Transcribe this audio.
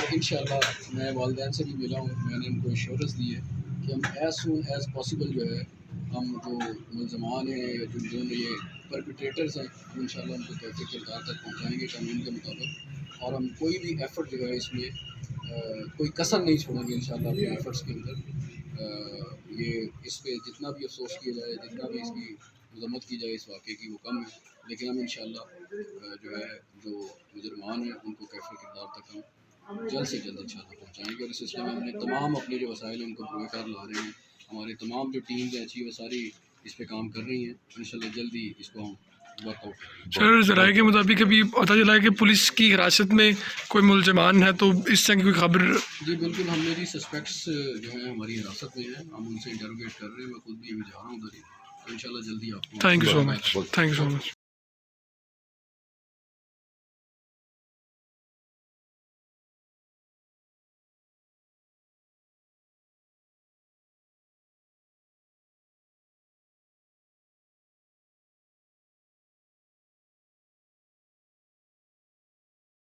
اور انشاءاللہ میں والدین سے بھی ملا ہوں، میں نے ان کو ایشورنس دی ہے کہ ہم ایز سون ایز پاسبل جو ہے ہم جو ملزمان ہیں جو یہ پرپیٹریٹرز ہیں ہم انشاءاللہ ان کو کیفے کردار تک پہنچائیں گے قانون کے مطابق، اور ہم کوئی بھی ایفرٹ جو ہے اس میں کوئی کسر نہیں چھوڑیں گے انشاءاللہ اپنے ایفرٹس کے اندر۔ یہ اس پہ جتنا بھی افسوس کیا جائے، جتنا بھی اس کی مذمت کی جائے اس واقعے کی، وہ کم ہے، لیکن ہم انشاءاللہ جو ہے جو مجرمان ہیں ان کو کیفے کردار تک ہم جلد سے جلد انشاءاللہ پہنچائیں گے، اور اس سلسلے میں ہم نے تمام اپنے جو وسائل ہیں ان کو پورے کر لا رہے ہیں، ہمارے تمام جو ٹیمز ہیں اچھی وہ ساری اس پہ کام کر رہی ہیں، انشاءاللہ جلدی اس کو ہم ورک آؤٹ کریں گے۔ سر ذرائع کے مطابق ابھی پتہ چلا ہے کہ پولیس کی حراست میں کوئی ملزمان ہے، تو اس طرح کی کوئی خبر؟ جی بالکل، ہم نے جی سسپیکٹس جو ہیں ہماری حراست میں ہیں، ہم ان سے انٹروگیٹ کر رہے ہیں، میں خود بھی ابھی جا رہا ہوں ادھر ہی، تو انشاءاللہ جلدی آپ کو thank you so much, thank you so much.